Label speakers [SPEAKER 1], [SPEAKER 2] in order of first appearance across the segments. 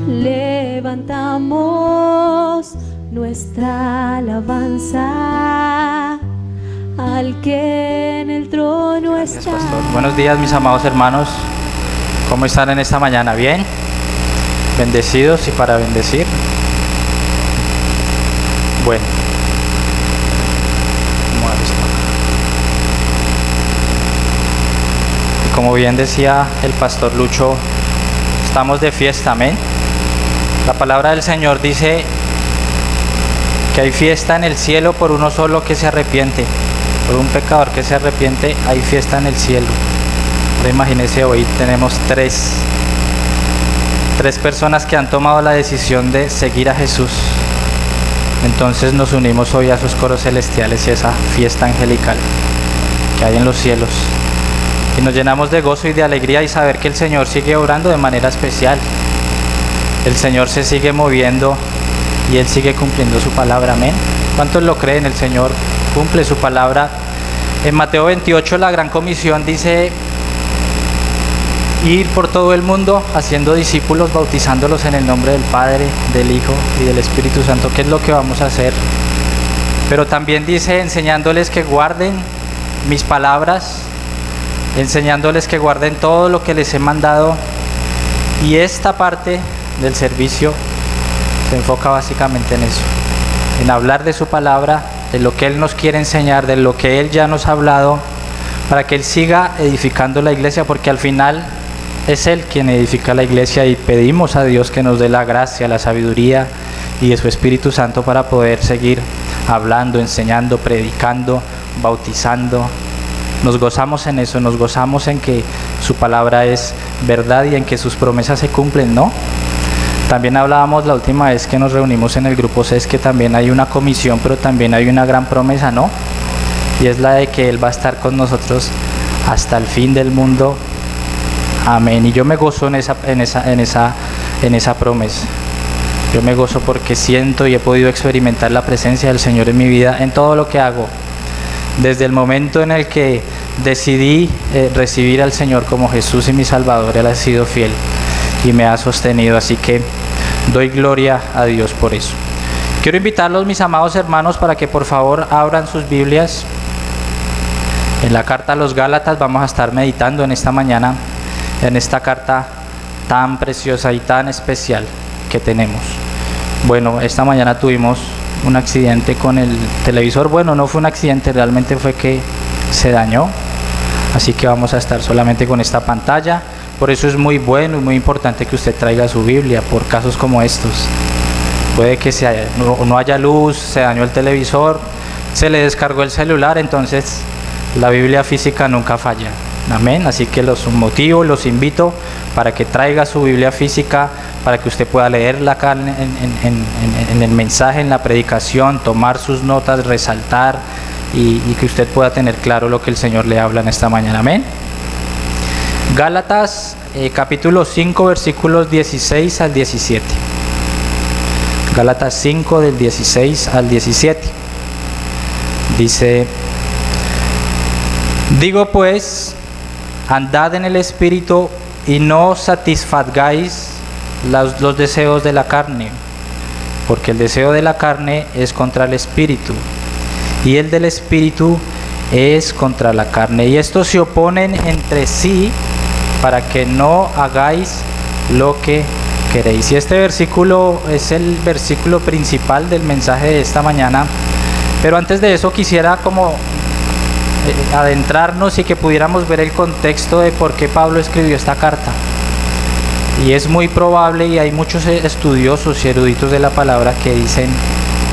[SPEAKER 1] levantamos nuestra alabanza al que en el trono
[SPEAKER 2] Gracias,
[SPEAKER 1] está.
[SPEAKER 2] pastor. Buenos días, mis amados hermanos. ¿Cómo están en esta mañana? ¿Bien? ¿Bendecidos y para bendecir? Bueno. Vamos a ver esto acá. Y como bien decía el pastor Lucho, estamos de fiesta, amén. La palabra del Señor dice que hay fiesta en el cielo por uno solo que se arrepiente. Por un pecador que se arrepiente, hay fiesta en el cielo. Ahora imagínense, hoy tenemos tres personas que han tomado la decisión de seguir a Jesús. Entonces nos unimos hoy a esos coros celestiales y a esa fiesta angelical que hay en los cielos. Y nos llenamos de gozo y de alegría y saber que el Señor sigue obrando de manera especial. El Señor se sigue moviendo y Él sigue cumpliendo su palabra, amén. ¿Cuántos lo creen? El Señor cumple su palabra. En Mateo 28 la gran comisión dice: ir por todo el mundo haciendo discípulos, bautizándolos en el nombre del Padre, del Hijo y del Espíritu Santo, que es lo que vamos a hacer. Pero también dice: enseñándoles que guarden mis palabras, enseñándoles que guarden todo lo que les he mandado. Y esta parte del servicio se enfoca básicamente en eso, en hablar de su palabra, de lo que Él nos quiere enseñar, de lo que Él ya nos ha hablado, para que Él siga edificando la iglesia, porque al final es Él quien edifica la iglesia, y pedimos a Dios que nos dé la gracia, la sabiduría y de su Espíritu Santo para poder seguir hablando, enseñando, predicando, bautizando. Nos gozamos en eso, nos gozamos en que su palabra es verdad y en que sus promesas se cumplen, ¿no? También hablábamos la última vez que nos reunimos en el grupo CES que también hay una comisión, pero también hay una gran promesa, ¿no? Y es la de que Él va a estar con nosotros hasta el fin del mundo. Amén. Y yo me gozo en esa promesa. Yo me gozo porque siento y he podido experimentar la presencia del Señor en mi vida, en todo lo que hago. Desde el momento en el que decidí recibir al Señor como Jesús y mi Salvador, Él ha sido fiel y me ha sostenido, así que doy gloria a Dios por eso. Quiero invitarlos, mis amados hermanos, para que por favor abran sus Biblias en la carta a los Gálatas. Vamos a estar meditando en esta mañana en esta carta tan preciosa y tan especial que tenemos. Bueno, esta mañana tuvimos un accidente con el televisor. Bueno, no fue un accidente, realmente fue que se dañó, así que vamos a estar solamente con esta pantalla. Por eso es muy bueno y muy importante que usted traiga su Biblia por casos como estos. Puede que no haya luz, se dañó el televisor, se le descargó el celular, entonces la Biblia física nunca falla. Amén. Así que los motivo, los invito para que traiga su Biblia física, para que usted pueda leerla acá en el mensaje, en la predicación, tomar sus notas, resaltar y que usted pueda tener claro lo que el Señor le habla en esta mañana. Amén. Gálatas capítulo 5 versículos 16 al 17. Gálatas 5 del 16 al 17. Dice: digo pues, andad en el Espíritu y no satisfagáis los deseos de la carne, porque el deseo de la carne es contra el Espíritu y el del Espíritu es contra la carne, y estos se oponen entre sí para que no hagáis lo que queréis. Y este versículo es el versículo principal del mensaje de esta mañana, pero antes de eso quisiera como adentrarnos y que pudiéramos ver el contexto de por qué Pablo escribió esta carta. Y es muy probable, y hay muchos estudiosos y eruditos de la palabra que dicen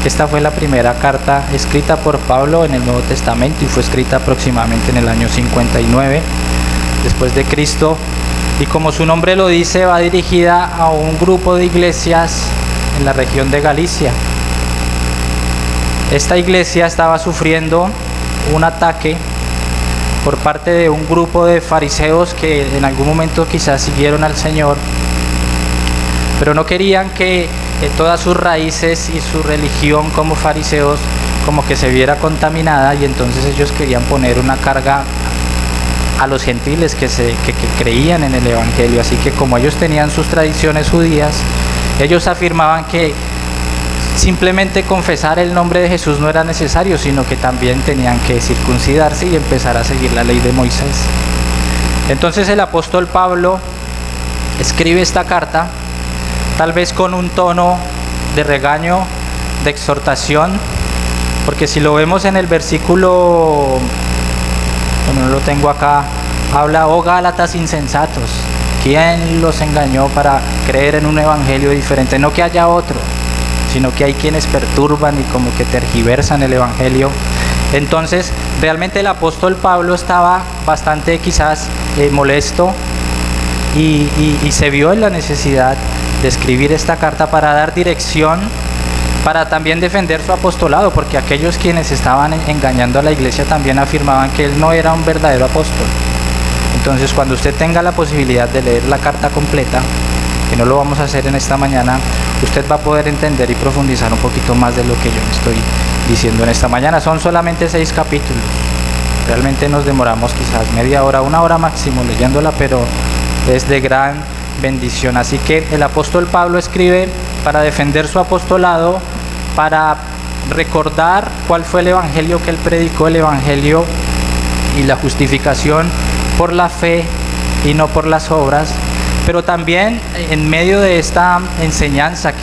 [SPEAKER 2] que esta fue la primera carta escrita por Pablo en el Nuevo Testamento, y fue escrita aproximadamente en el año 59 después de Cristo, y como su nombre lo dice, va dirigida a un grupo de iglesias en la región de Galicia. Esta iglesia estaba sufriendo un ataque por parte de un grupo de fariseos que en algún momento quizás siguieron al Señor, pero no querían que todas sus raíces y su religión como fariseos como que se viera contaminada, y entonces ellos querían poner una carga a los gentiles que creían en el Evangelio. Así que como ellos tenían sus tradiciones judías, Ellos afirmaban que simplemente confesar el nombre de Jesús no era necesario, sino que también tenían que circuncidarse y empezar a seguir la ley de Moisés. Entonces el apóstol Pablo escribe esta carta, tal vez con un tono de regaño, de exhortación, porque si lo vemos en el versículo, bueno, no lo tengo acá, habla: oh Gálatas insensatos, ¿quién los engañó para creer en un evangelio diferente? No que haya otro, sino que hay quienes perturban y como que tergiversan el evangelio. Entonces realmente el apóstol Pablo estaba bastante quizás molesto y se vio en la necesidad de escribir esta carta para dar dirección, para también defender su apostolado, porque aquellos quienes estaban engañando a la iglesia también afirmaban que él no era un verdadero apóstol. Entonces, cuando usted tenga la posibilidad de leer la carta completa, que no lo vamos a hacer en esta mañana, usted va a poder entender y profundizar un poquito más de lo que yo estoy diciendo en esta mañana. Son solamente 6 capítulos. Realmente nos demoramos quizás media hora, 1 hora máximo leyéndola, pero es de gran bendición. Así que el apóstol Pablo escribe para defender su apostolado, para recordar cuál fue el evangelio que él predicó, el evangelio y la justificación por la fe y no por las obras, pero también en medio de esta enseñanza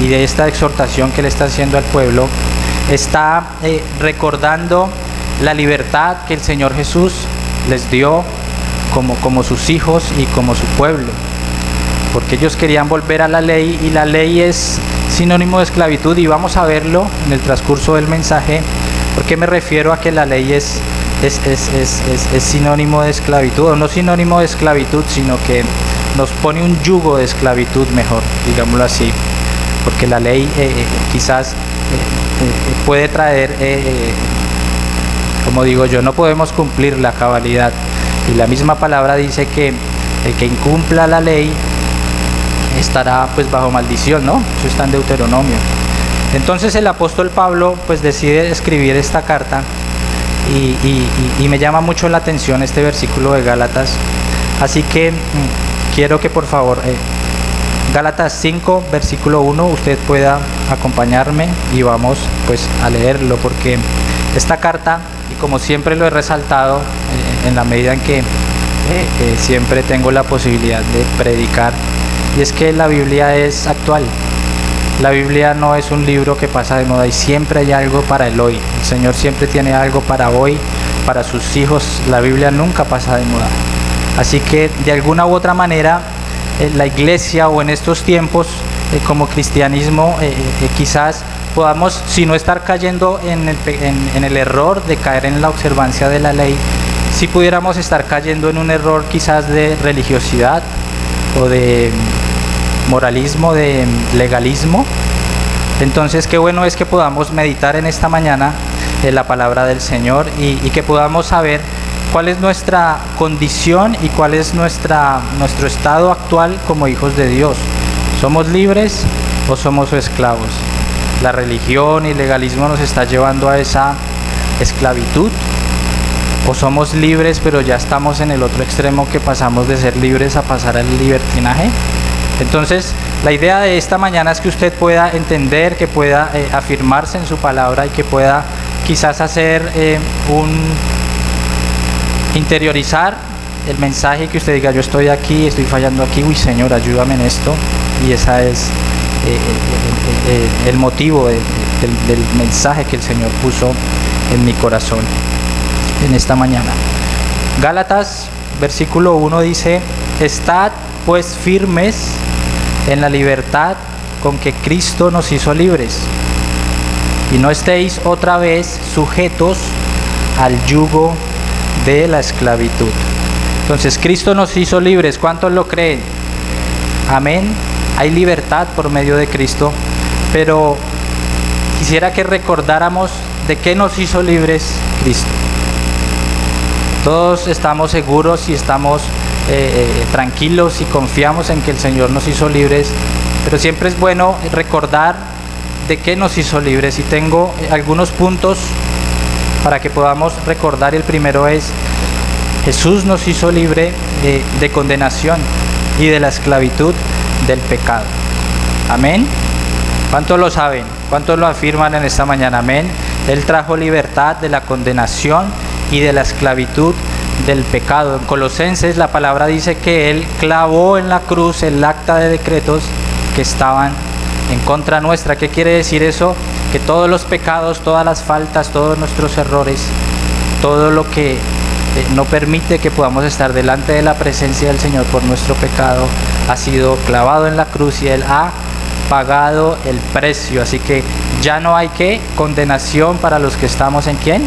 [SPEAKER 2] y de esta exhortación que le está haciendo al pueblo, está recordando la libertad que el Señor Jesús les dio como sus hijos y como su pueblo, porque ellos querían volver a la ley, y la ley es sinónimo de esclavitud, y vamos a verlo en el transcurso del mensaje. ¿Por qué me refiero a que la ley es sinónimo de esclavitud? O no sinónimo de esclavitud, sino que nos pone un yugo de esclavitud, mejor, digámoslo así, porque la ley quizás puede traer, como digo yo, no podemos cumplir la cabalidad, y la misma palabra dice que el que incumpla la ley estará pues bajo maldición, ¿no? Eso está en Deuteronomio. Entonces el apóstol Pablo pues decide escribir esta carta, y me llama mucho la atención este versículo de Gálatas, así que quiero que por favor Gálatas 5 versículo 1 usted pueda acompañarme y vamos pues a leerlo, porque esta carta, y como siempre lo he resaltado en la medida en que siempre tengo la posibilidad de predicar, y es que la Biblia es actual. La Biblia no es un libro que pasa de moda, y siempre hay algo para el hoy. El Señor siempre tiene algo para hoy, para sus hijos. La Biblia nunca pasa de moda. Así que de alguna u otra manera la iglesia, o en estos tiempos como cristianismo, quizás podamos, si no estar cayendo en el error de caer en la observancia de la ley, si pudiéramos estar cayendo en un error quizás de religiosidad o de moralismo, de legalismo. Entonces qué bueno es que podamos meditar en esta mañana en la palabra del Señor, y que podamos saber cuál es nuestra condición y cuál es nuestro estado actual como hijos de Dios. ¿Somos libres o somos esclavos? La religión y el legalismo nos está llevando a esa esclavitud, o somos libres pero ya estamos en el otro extremo, que pasamos de ser libres a pasar al libertinaje. Entonces la idea de esta mañana es que usted pueda entender, que pueda afirmarse en su palabra, y que pueda quizás hacer interiorizar el mensaje, que usted diga: yo estoy aquí, estoy fallando aquí, uy Señor, ayúdame en esto. Y ese es el motivo del mensaje que el Señor puso en mi corazón en esta mañana. Gálatas versículo 1 dice: estad pues firmes en la libertad con que Cristo nos hizo libres, y no estéis otra vez sujetos al yugo de la esclavitud. Entonces Cristo nos hizo libres. ¿Cuántos lo creen? Amén. Hay libertad por medio de Cristo, pero quisiera que recordáramos de qué nos hizo libres Cristo. Todos estamos seguros y estamos tranquilos y confiamos en que el Señor nos hizo libres, pero siempre es bueno recordar de qué nos hizo libres, y tengo algunos puntos para que podamos recordar. El primero es: Jesús nos hizo libre de condenación y de la esclavitud del pecado. Amén. ¿Cuántos lo saben? ¿Cuántos lo afirman en esta mañana? Amén. Él trajo libertad de la condenación y de la esclavitud del pecado. En Colosenses la palabra dice que Él clavó en la cruz el acta de decretos que estaban en contra nuestra. ¿Qué quiere decir eso? Que todos los pecados, todas las faltas, todos nuestros errores, todo lo que no permite que podamos estar delante de la presencia del Señor por nuestro pecado, ha sido clavado en la cruz y Él ha pagado el precio. Así que ya no hay condenación para los que estamos en ¿quién?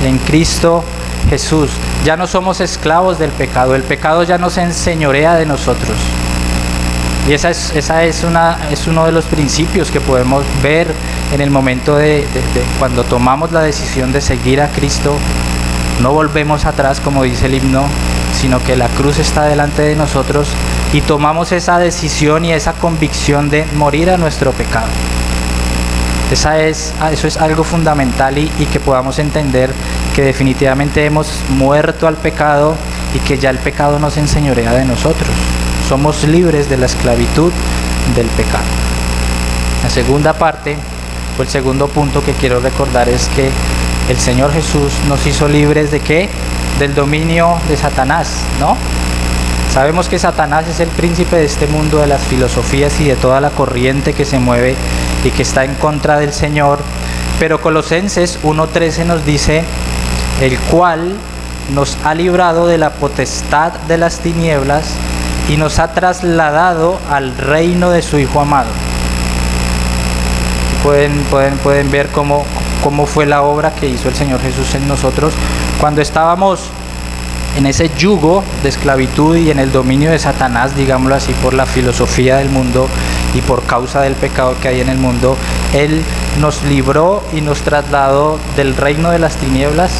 [SPEAKER 2] En Cristo Jesús. Ya no somos esclavos del pecado. El pecado ya no se enseñorea de nosotros. Y esa es uno de los principios que podemos ver en el momento de cuando tomamos la decisión de seguir a Cristo. No volvemos atrás, como dice el himno, sino que la cruz está delante de nosotros y tomamos esa decisión y esa convicción de morir a nuestro pecado. Eso es algo fundamental y que podamos entender que definitivamente hemos muerto al pecado y que ya el pecado no se enseñorea de nosotros. Somos libres de la esclavitud del pecado. La segunda parte, o el segundo punto que quiero recordar es que el Señor Jesús nos hizo libres ¿de qué? Del dominio de Satanás, ¿no? Sabemos que Satanás es el príncipe de este mundo, de las filosofías y de toda la corriente que se mueve y que está en contra del Señor. Pero Colosenses 1:13 nos dice, el cual nos ha librado de la potestad de las tinieblas y nos ha trasladado al reino de su Hijo amado. Pueden ver cómo fue la obra que hizo el Señor Jesús en nosotros cuando estábamos en ese yugo de esclavitud y en el dominio de Satanás, digámoslo así, por la filosofía del mundo y por causa del pecado que hay en el mundo. Él nos libró y nos trasladó del reino de las tinieblas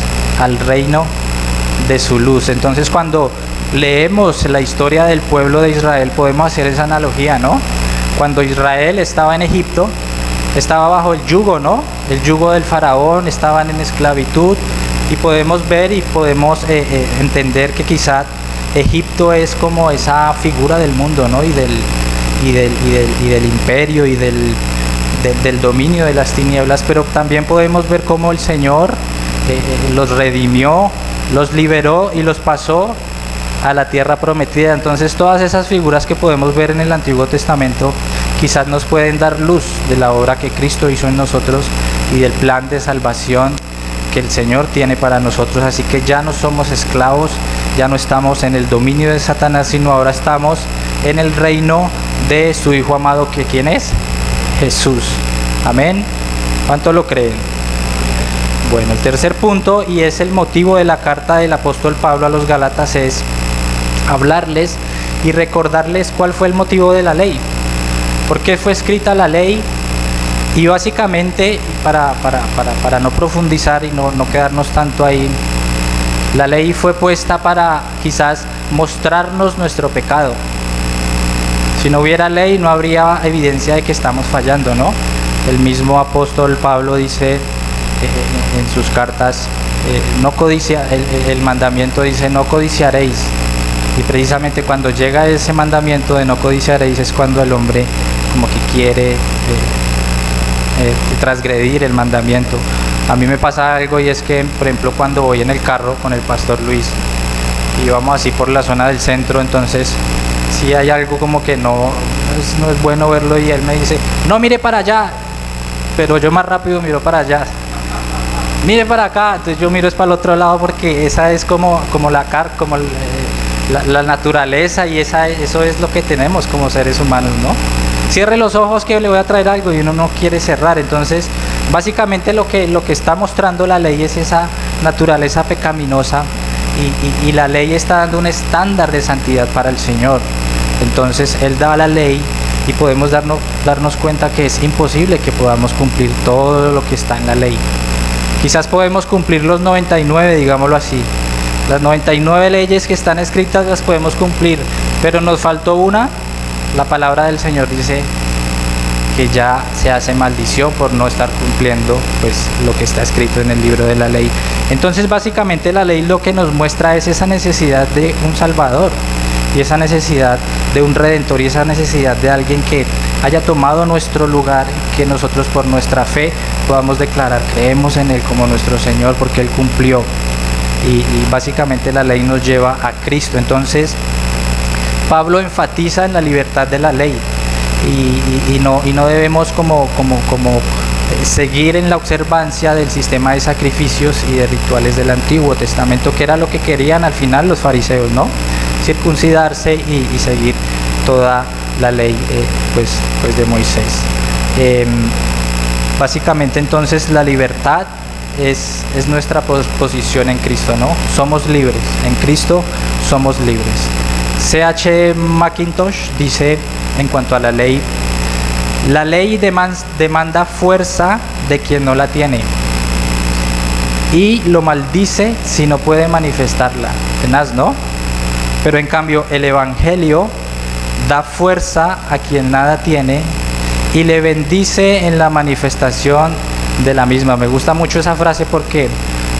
[SPEAKER 2] al reino de su luz. Entonces, cuando leemos la historia del pueblo de Israel, podemos hacer esa analogía, ¿no? Cuando Israel estaba en Egipto, estaba bajo el yugo, ¿no? El yugo del faraón, estaban en esclavitud, y podemos ver y podemos entender que quizá Egipto es como esa figura del mundo, ¿no? Y del imperio y del dominio de las tinieblas, pero también podemos ver cómo el Señor los redimió, los liberó y los pasó a la tierra prometida. Entonces todas esas figuras que podemos ver en el Antiguo Testamento quizás nos pueden dar luz de la obra que Cristo hizo en nosotros y del plan de salvación que el Señor tiene para nosotros. Así que ya no somos esclavos, ya no estamos en el dominio de Satanás, sino ahora estamos en el reino de su Hijo amado, que ¿quién es? Jesús. Amén. ¿Cuánto lo creen? Bueno, el tercer punto, y es el motivo de la carta del apóstol Pablo a los Gálatas, es hablarles y recordarles cuál fue el motivo de la ley. ¿Por qué fue escrita la ley? Y básicamente, para no profundizar y no quedarnos tanto ahí, la ley fue puesta para quizás mostrarnos nuestro pecado. Si no hubiera ley, no habría evidencia de que estamos fallando, ¿no? El mismo apóstol Pablo dice en sus cartas, el mandamiento dice, no codiciaréis. Y precisamente cuando llega ese mandamiento de no codiciaréis es cuando el hombre como que quiere transgredir el mandamiento. A mí me pasa algo, y es que, por ejemplo, cuando voy en el carro con el pastor Luis y vamos así por la zona del centro, entonces si hay algo como que no es bueno verlo, y él me dice, no mire para allá, pero yo más rápido miro para allá, mire para acá, entonces yo miro es para el otro lado, porque esa es como la naturaleza, y eso es lo que tenemos como seres humanos, ¿no? Cierre los ojos que le voy a traer algo, y uno no quiere cerrar. Entonces básicamente lo que está mostrando la ley es esa naturaleza pecaminosa, y la ley está dando un estándar de santidad para el Señor. Entonces Él da la ley y podemos darnos cuenta que es imposible que podamos cumplir todo lo que está en la ley. Quizás podemos cumplir los 99, digámoslo así. Las 99 leyes que están escritas las podemos cumplir, pero nos faltó una. La palabra del Señor dice, que ya se hace maldición por no estar cumpliendo pues lo que está escrito en el libro de la ley. Entonces básicamente la ley lo que nos muestra es esa necesidad de un Salvador, y esa necesidad de un Redentor, y esa necesidad de alguien que haya tomado nuestro lugar, que nosotros por nuestra fe podamos declarar, creemos en Él como nuestro Señor, porque Él cumplió. Y básicamente la ley nos lleva a Cristo. Entonces Pablo enfatiza en la libertad de la ley, y no debemos como seguir en la observancia del sistema de sacrificios y de rituales del Antiguo Testamento, que era lo que querían al final los fariseos, ¿no? Circuncidarse y seguir toda la ley pues de Moisés. Básicamente entonces la libertad es nuestra posición en Cristo, ¿no? Somos libres, en Cristo somos libres. C.H. Mackintosh dice en cuanto a la ley demanda fuerza de quien no la tiene y lo maldice si no puede manifestarla. Tenaz, ¿no? Pero en cambio el Evangelio da fuerza a quien nada tiene y le bendice en la manifestación de la misma. Me gusta mucho esa frase porque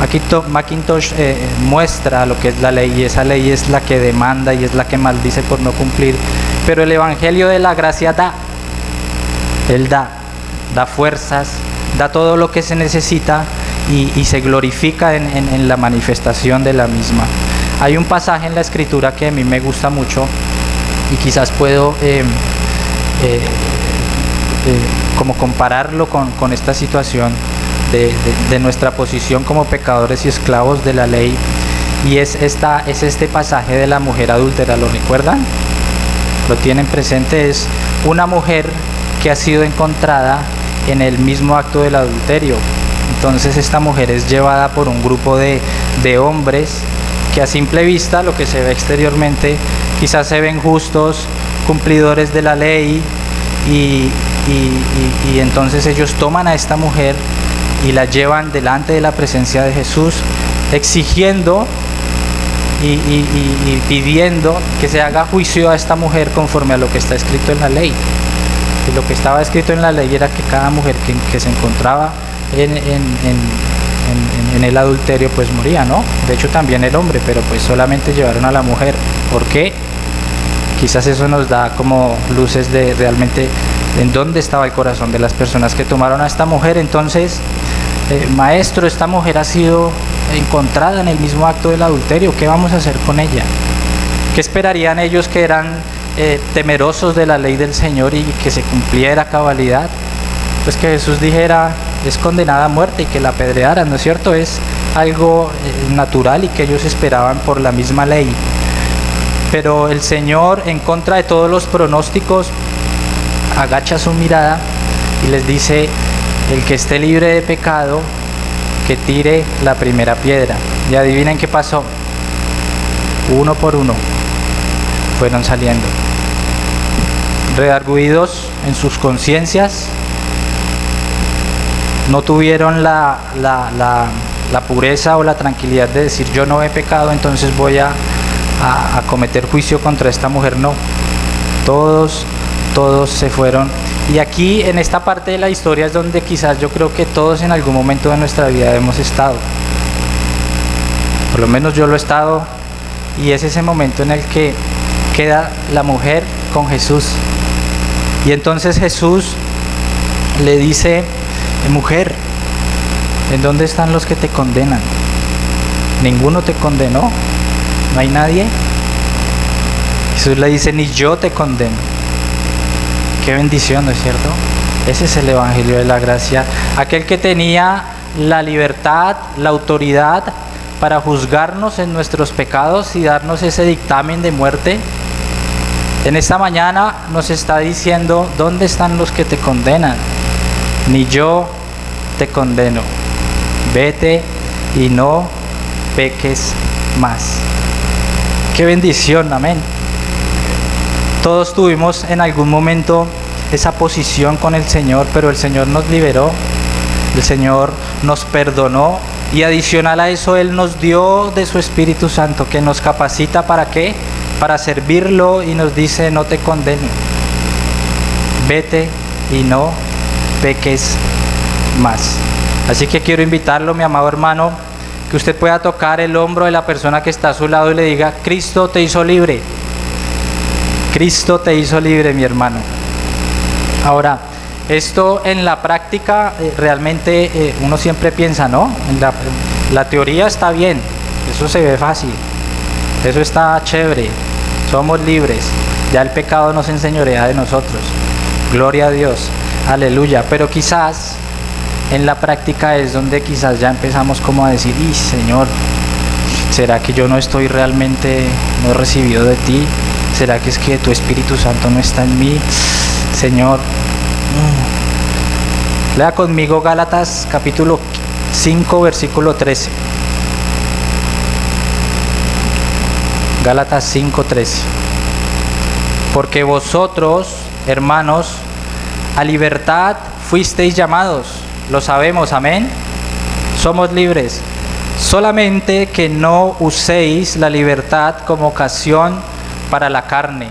[SPEAKER 2] aquí Mackintosh muestra lo que es la ley, y esa ley es la que demanda y es la que maldice por no cumplir, pero el Evangelio de la gracia da. Él da fuerzas, da todo lo que se necesita y se glorifica en la manifestación de la misma. Hay un pasaje en la Escritura que a mí me gusta mucho y quizás puedo como compararlo con esta situación de nuestra posición como pecadores y esclavos de la ley, y es este pasaje de la mujer adúltera. ¿Lo recuerdan? ¿Lo tienen presente? Es una mujer que ha sido encontrada en el mismo acto del adulterio. Entonces esta mujer es llevada por un grupo de hombres que a simple vista, lo que se ve exteriormente, quizás se ven justos, cumplidores de la ley, y entonces ellos toman a esta mujer y la llevan delante de la presencia de Jesús, exigiendo y pidiendo que se haga juicio a esta mujer conforme a lo que está escrito en la ley. Y lo que estaba escrito en la ley era que cada mujer que se encontraba en el adulterio pues moría, ¿no? De hecho también el hombre, pero pues solamente llevaron a la mujer. ¿Por qué? Quizás eso nos da como luces de realmente en dónde estaba el corazón de las personas que tomaron a esta mujer. Entonces, maestro, esta mujer ha sido encontrada en el mismo acto del adulterio, ¿qué vamos a hacer con ella? ¿Qué esperarían ellos que eran temerosos de la ley del Señor y que se cumpliera a cabalidad? Pues que Jesús dijera, es condenada a muerte, y que la apedrearan, ¿no es cierto? Es algo natural y que ellos esperaban por la misma ley. Pero el Señor, en contra de todos los pronósticos, agacha su mirada y les dice, el que esté libre de pecado, que tire la primera piedra. Y adivinen qué pasó. Uno por uno fueron saliendo, redargüidos en sus conciencias, no tuvieron la pureza o la tranquilidad de decir, yo no he pecado, entonces voy a cometer juicio contra esta mujer. No, todos se fueron. Y aquí en esta parte de la historia es donde quizás yo creo que todos en algún momento de nuestra vida hemos estado, por lo menos yo lo he estado, y es ese momento en el que queda la mujer con Jesús, y entonces Jesús le dice, mujer, ¿en dónde están los que te condenan? ¿Ninguno te condenó? ¿No hay nadie? Jesús le dice, ni yo te condeno. Qué bendición, ¿no es cierto? Ese es el Evangelio de la gracia. Aquel que tenía la libertad, la autoridad para juzgarnos en nuestros pecados y darnos ese dictamen de muerte, en esta mañana nos está diciendo, ¿dónde están los que te condenan? Ni yo te condeno. Vete y no peques más. Qué bendición, amén. Todos tuvimos en algún momento esa posición con el Señor, pero el Señor nos liberó, el Señor nos perdonó, y adicional a eso Él nos dio de su Espíritu Santo, que nos capacita ¿para qué? Para servirlo, y nos dice, no te condeno, vete y no peques más. Así que quiero invitarlo, mi amado hermano, que usted pueda tocar el hombro de la persona que está a su lado y le diga: Cristo te hizo libre. Cristo te hizo libre, mi hermano. Ahora, esto en la práctica realmente uno siempre piensa, ¿no? La teoría está bien, eso se ve fácil, eso está chévere, somos libres, ya el pecado no se enseñorea de nosotros, gloria a Dios, aleluya. Pero quizás en la práctica es donde quizás ya empezamos como a decir: ¡y Señor! ¿Será que yo no estoy realmente, no he recibido de ti? ¿Será que es que tu Espíritu Santo no está en mí? Señor. Lea conmigo Gálatas capítulo 5 versículo 13. Gálatas 5:13. Porque vosotros, hermanos, a libertad fuisteis llamados. Lo sabemos, amén. Somos libres. Solamente que no uséis la libertad como ocasión para la carne.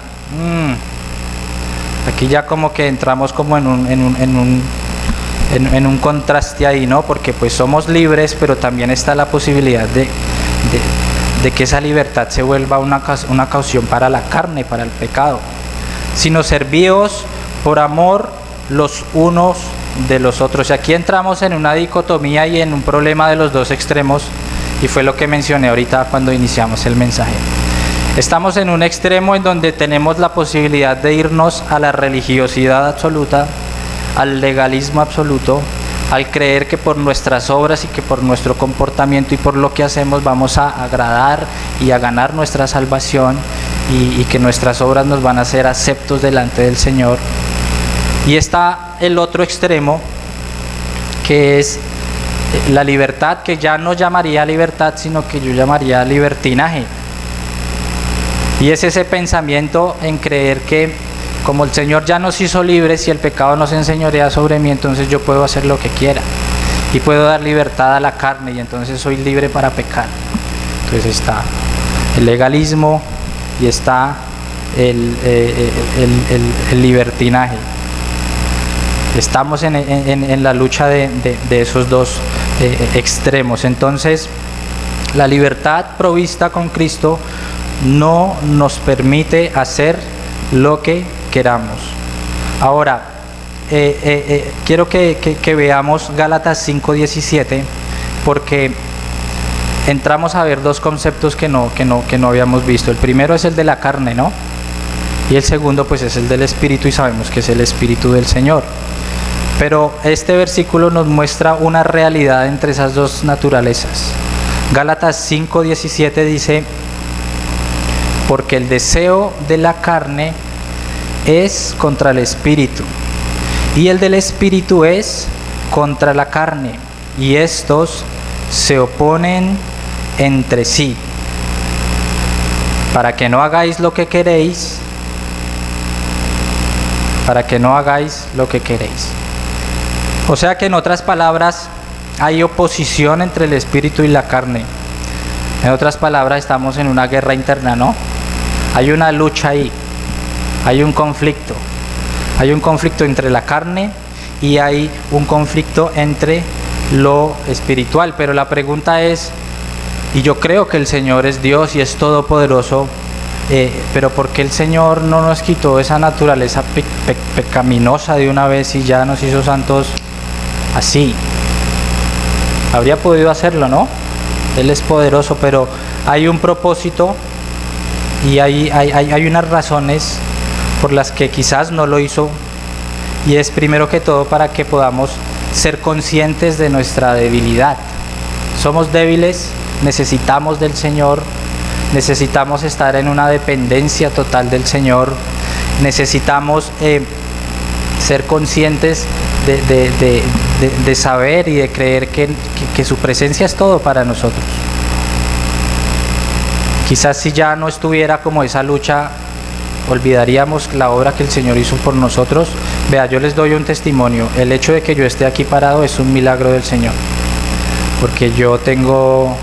[SPEAKER 2] Aquí ya como que entramos como en un contraste ahí, ¿no? Porque pues somos libres, pero también está la posibilidad de que esa libertad se vuelva una ocasión para la carne, para el pecado. Sino servíos por amor los unos de los otros. Y aquí entramos en una dicotomía y en un problema de los dos extremos, y fue lo que mencioné ahorita cuando iniciamos el mensaje. Estamos en un extremo en donde tenemos la posibilidad de irnos a la religiosidad absoluta, al legalismo absoluto, al creer que por nuestras obras y que por nuestro comportamiento y por lo que hacemos vamos a agradar y a ganar nuestra salvación, y que nuestras obras nos van a hacer aceptos delante del Señor. Y está el otro extremo, que es la libertad, que ya no llamaría libertad, sino que yo llamaría libertinaje. Y es ese pensamiento en creer que como el Señor ya nos hizo libres y el pecado no se enseñorea sobre mí, entonces yo puedo hacer lo que quiera y puedo dar libertad a la carne, y entonces soy libre para pecar. Entonces está el legalismo y está el libertinaje. Estamos en la lucha de esos dos extremos. Entonces la libertad provista con Cristo no nos permite hacer lo que queramos. Ahora, quiero que veamos Gálatas 5:17, porque entramos a ver dos conceptos que no habíamos visto. El primero es el de la carne, ¿no? Y el segundo pues es el del Espíritu, y sabemos que es el Espíritu del Señor. Pero este versículo nos muestra una realidad entre esas dos naturalezas. Gálatas 5:17 dice: porque el deseo de la carne es contra el Espíritu, y el del Espíritu es contra la carne, y estos se oponen entre sí, para que no hagáis lo que queréis, O sea que en otras palabras hay oposición entre el Espíritu y la carne. En otras palabras, estamos en una guerra interna, ¿no? Hay una lucha ahí, hay un conflicto entre la carne y hay un conflicto entre lo espiritual. Pero la pregunta es, y yo creo que el Señor es Dios y es todopoderoso, pero ¿por qué el Señor no nos quitó esa naturaleza pecaminosa de una vez y ya nos hizo santos así? Habría podido hacerlo, ¿no? Él es poderoso, pero hay un propósito y hay unas razones por las que quizás no lo hizo, y es primero que todo para que podamos ser conscientes de nuestra debilidad. Somos débiles, necesitamos del Señor, necesitamos estar en una dependencia total del Señor, necesitamos ser conscientes de saber y de creer que su presencia es todo para nosotros. Quizás si ya no estuviera como esa lucha, olvidaríamos la obra que el Señor hizo por nosotros. Vea, yo les doy un testimonio. El hecho de que yo esté aquí parado es un milagro del Señor, porque yo tengo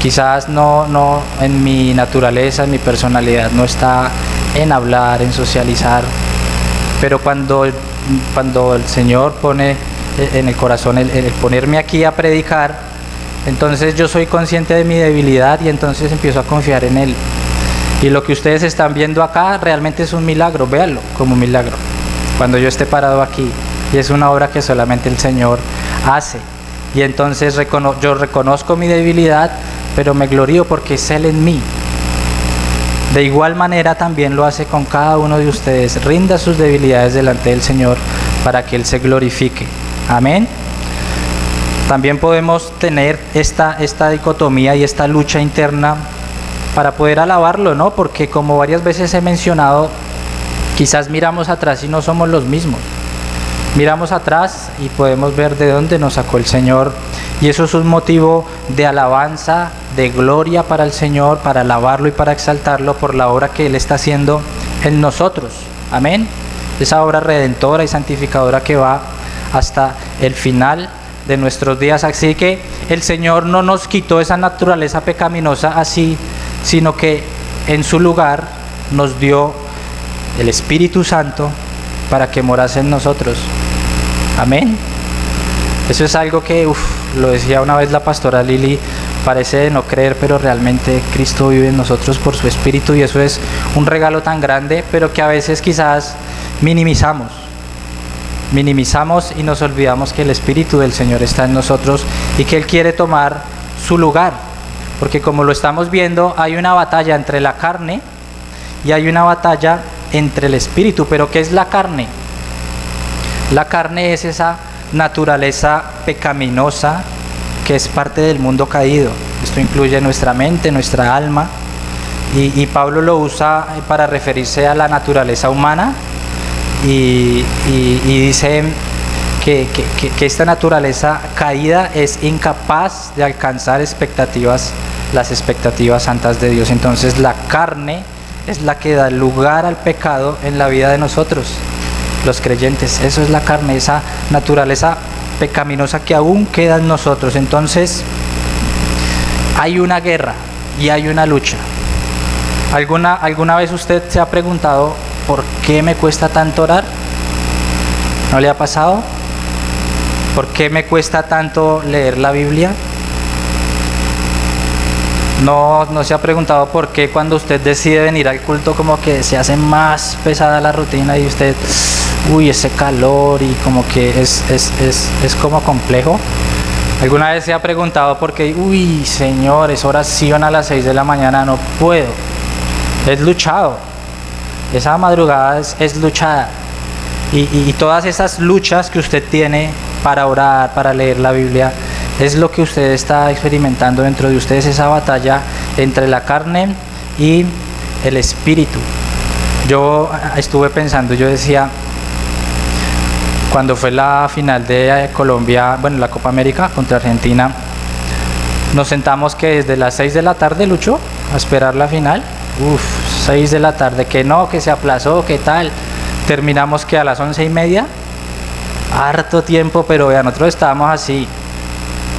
[SPEAKER 2] quizás no en mi naturaleza, en mi personalidad no está en hablar, en socializar, pero cuando el Señor pone en el corazón el ponerme aquí a predicar, entonces yo soy consciente de mi debilidad y entonces empiezo a confiar en Él. Y lo que ustedes están viendo acá realmente es un milagro, véanlo como un milagro. Cuando yo esté parado aquí, y es una obra que solamente el Señor hace. Y entonces yo reconozco mi debilidad, pero me glorío porque es Él en mí. De igual manera también lo hace con cada uno de ustedes. Rinda sus debilidades delante del Señor para que Él se glorifique. Amén. También podemos tener esta dicotomía y esta lucha interna para poder alabarlo, ¿no? Porque como varias veces he mencionado, quizás miramos atrás y no somos los mismos. Miramos atrás y podemos ver de dónde nos sacó el Señor, y eso es un motivo de alabanza, de gloria para el Señor, para alabarlo y para exaltarlo por la obra que Él está haciendo en nosotros. Amén. Esa obra redentora y santificadora que va hasta el final de nuestros días. Así que el Señor no nos quitó esa naturaleza pecaminosa así, sino que en su lugar nos dio el Espíritu Santo para que morase en nosotros. Amén. Eso es algo que, lo decía una vez la pastora Lili, parece de no creer, pero realmente Cristo vive en nosotros por su Espíritu, y eso es un regalo tan grande, pero que a veces quizás minimizamos y nos olvidamos que el Espíritu del Señor está en nosotros y que Él quiere tomar su lugar, porque como lo estamos viendo, hay una batalla entre la carne y hay una batalla entre el Espíritu. Pero ¿qué es la carne? La carne es esa naturaleza pecaminosa que es parte del mundo caído. Esto incluye nuestra mente, nuestra alma, y Pablo lo usa para referirse a la naturaleza humana, y dice que esta naturaleza caída es incapaz de alcanzar las expectativas santas de Dios. Entonces la carne es la que da lugar al pecado en la vida de nosotros, los creyentes. Eso es la carne, esa naturaleza pecaminosa que aún queda en nosotros. Entonces hay una guerra y hay una lucha. ¿Alguna vez usted se ha preguntado por qué me cuesta tanto orar? ¿No le ha pasado? ¿Por qué me cuesta tanto leer la Biblia? ¿No se ha preguntado por qué cuando usted decide venir al culto como que se hace más pesada la rutina y usted, ese calor, y como que es como complejo? ¿Alguna vez se ha preguntado por qué, Señor, es oración a las 6 de la mañana, no puedo? Es luchado, esa madrugada es luchada, y todas esas luchas que usted tiene para orar, para leer la Biblia, es lo que usted está experimentando dentro de ustedes, esa batalla entre la carne y el Espíritu. Yo estuve pensando, yo decía, cuando fue la final de Colombia, la Copa América contra Argentina, nos sentamos que desde las 6 de la tarde, Lucho, a esperar la final. 6 de la tarde, que no, que se aplazó, que tal. Terminamos que a las 11:30, harto tiempo, pero vean, nosotros estábamos así,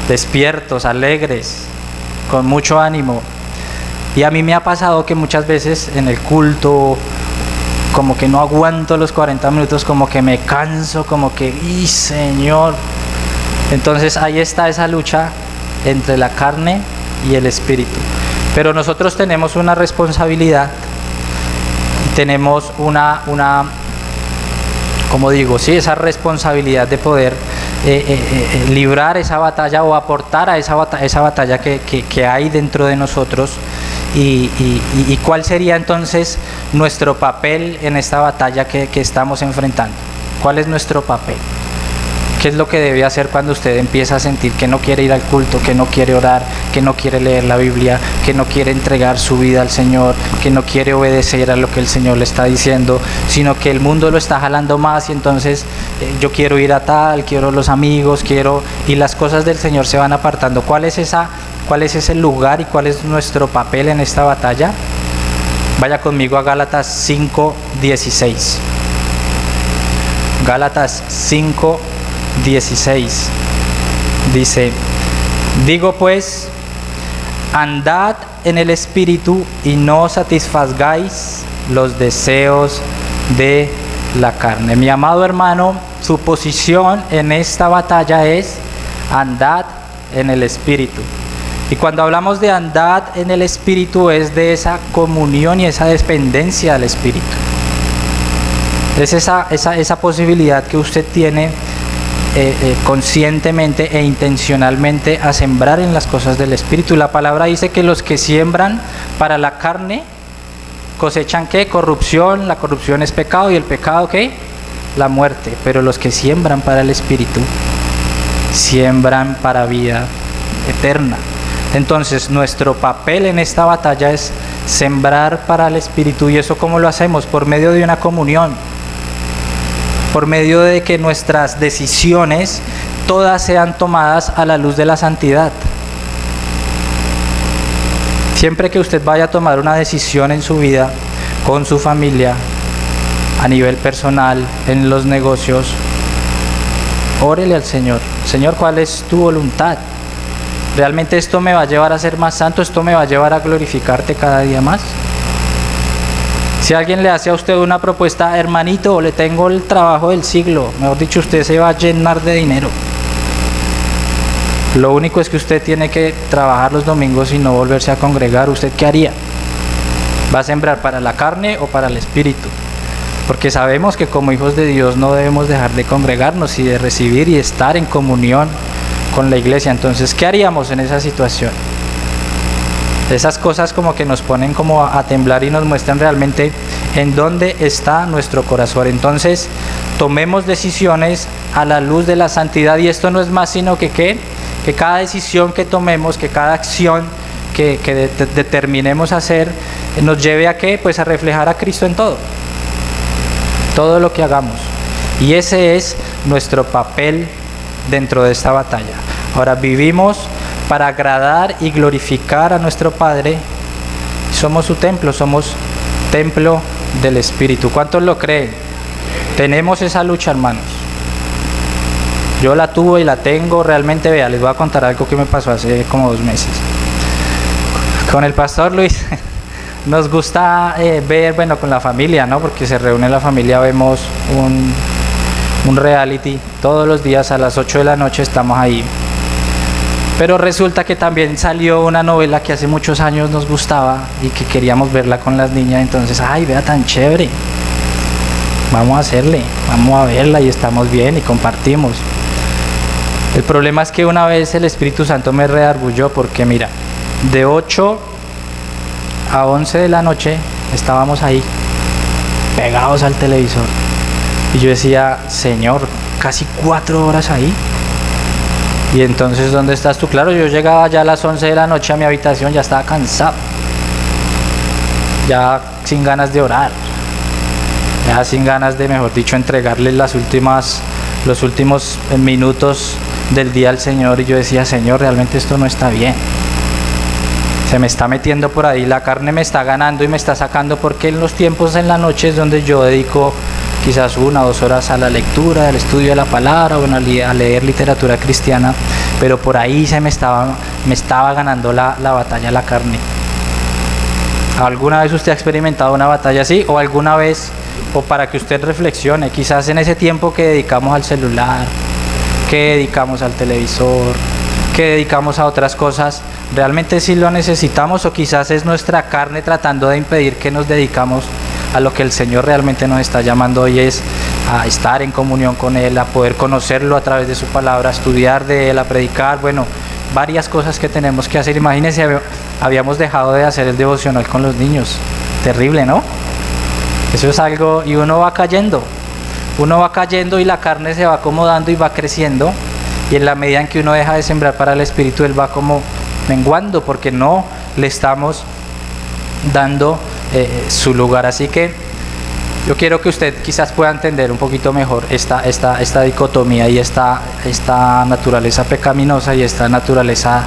[SPEAKER 2] despiertos, alegres, con mucho ánimo. Y a mí me ha pasado que muchas veces en el culto, como que no aguanto los 40 minutos, como que me canso, como que, Señor. Entonces ahí está esa lucha entre la carne y el Espíritu. Pero nosotros tenemos una responsabilidad, tenemos esa responsabilidad de poder librar esa batalla o aportar a esa batalla que hay dentro de nosotros. Y cuál sería entonces nuestro papel en esta batalla que estamos enfrentando. ¿Cuál es nuestro papel? ¿Qué es lo que debe hacer cuando usted empieza a sentir que no quiere ir al culto, que no quiere orar, que no quiere leer la Biblia, que no quiere entregar su vida al Señor, que no quiere obedecer a lo que el Señor le está diciendo, sino que el mundo lo está jalando más, y entonces yo quiero ir a tal, quiero los amigos, y las cosas del Señor se van apartando? ¿Cuál es ese lugar y cuál es nuestro papel en esta batalla? Vaya conmigo a Gálatas 5:16. Gálatas 5:16 dice: digo pues, andad en el Espíritu y no satisfagáis los deseos de la carne. Mi amado hermano, su posición en esta batalla es andad en el Espíritu. Y cuando hablamos de andad en el Espíritu es de esa comunión y esa dependencia del Espíritu. Es esa posibilidad que usted tiene conscientemente e intencionalmente a sembrar en las cosas del Espíritu. La palabra dice que los que siembran para la carne cosechan ¿qué? Corrupción. La corrupción es pecado, y el pecado ¿qué? La muerte. Pero los que siembran para el Espíritu siembran para vida eterna. Entonces nuestro papel en esta batalla es sembrar para el Espíritu. ¿Y eso cómo lo hacemos? Por medio de una comunión, por medio de que nuestras decisiones todas sean tomadas a la luz de la santidad. Siempre que usted vaya a tomar una decisión en su vida, con su familia, a nivel personal, en los negocios, órele al Señor. Señor, ¿cuál es tu voluntad? ¿Realmente esto me va a llevar a ser más santo? ¿Esto me va a llevar a glorificarte cada día más? Si alguien le hace a usted una propuesta, hermanito, le tengo el trabajo del siglo, mejor dicho, usted se va a llenar de dinero. Lo único es que usted tiene que trabajar los domingos y no volverse a congregar. ¿Usted qué haría? ¿Va a sembrar para la carne o para el Espíritu? Porque sabemos que como hijos de Dios no debemos dejar de congregarnos y de recibir y estar en comunión con la iglesia. Entonces, ¿qué haríamos en esa situación? Esas cosas como que nos ponen como a temblar y nos muestran realmente en dónde está nuestro corazón. Entonces, tomemos decisiones a la luz de la santidad, y esto no es más sino que que cada decisión que tomemos, que cada acción que determinemos hacer, nos lleve a ¿qué? Pues a reflejar a Cristo en todo lo que hagamos. Y ese es nuestro papel dentro de esta batalla. Ahora, vivimos para agradar y glorificar a nuestro Padre. Somos su templo, somos templo del Espíritu. ¿Cuántos lo creen? Tenemos esa lucha, hermanos. Yo la tuve y la tengo realmente. Vea, les voy a contar algo que me pasó hace como 2 meses. Con el pastor Luis nos gusta ver, bueno, con la familia, ¿no? Porque se reúne la familia, vemos un reality todos los días a las 8 de la noche, estamos ahí. Pero resulta que también salió una novela que hace muchos años nos gustaba y que queríamos verla con las niñas. Entonces, ay, vea, tan chévere, vamos a hacerle, vamos a verla, y estamos bien y compartimos. El problema es que una vez el Espíritu Santo me redarguyó, porque mira, de 8 a 11 de la noche estábamos ahí pegados al televisor, y yo decía, Señor, casi 4 horas ahí. Y entonces, ¿dónde estás tú? Claro, yo llegaba ya a las 11 de la noche a mi habitación, ya estaba cansado, ya sin ganas de orar, ya sin ganas de, mejor dicho, entregarle los últimos minutos del día al Señor. Y yo decía, Señor, realmente esto no está bien, se me está metiendo por ahí, la carne me está ganando y me está sacando, porque en los tiempos en la noche es donde yo dedico quizás 1 o 2 horas a la lectura, al estudio de la palabra, o a leer literatura cristiana, pero por ahí me estaba ganando la batalla la carne. ¿Alguna vez usted ha experimentado una batalla así? O alguna vez, o para que usted reflexione, quizás en ese tiempo que dedicamos al celular, que dedicamos al televisor, que dedicamos a otras cosas, ¿realmente sí lo necesitamos? O quizás es nuestra carne tratando de impedir que nos dedicamos a lo que el Señor realmente nos está llamando hoy, es a estar en comunión con Él, a poder conocerlo a través de su palabra, a estudiar de Él, a predicar, bueno, varias cosas que tenemos que hacer. Imagínense, habíamos dejado de hacer el devocional con los niños. Terrible, ¿no? Eso es algo, y uno va cayendo y la carne se va acomodando y va creciendo, y en la medida en que uno deja de sembrar para el Espíritu, él va como menguando, porque no le estamos dando su lugar. Así que yo quiero que usted quizás pueda entender un poquito mejor esta dicotomía y esta naturaleza pecaminosa y esta naturaleza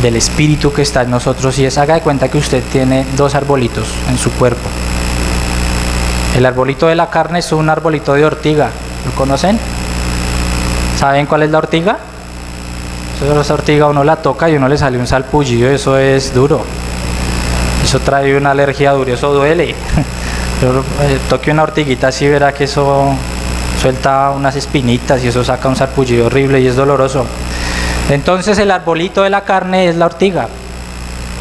[SPEAKER 2] del Espíritu que está en nosotros. Y es, haga de cuenta que usted tiene 2 arbolitos en su cuerpo. El arbolito de la carne es un arbolito de ortiga, ¿lo conocen? ¿Saben cuál es la ortiga? Esa ortiga uno la toca y uno le sale un salpullido, eso es duro. Eso trae una alergia dura, eso duele. Toque una ortiguita así, verá que eso suelta unas espinitas y eso saca un sarpullido horrible y es doloroso. Entonces el arbolito de la carne es la ortiga,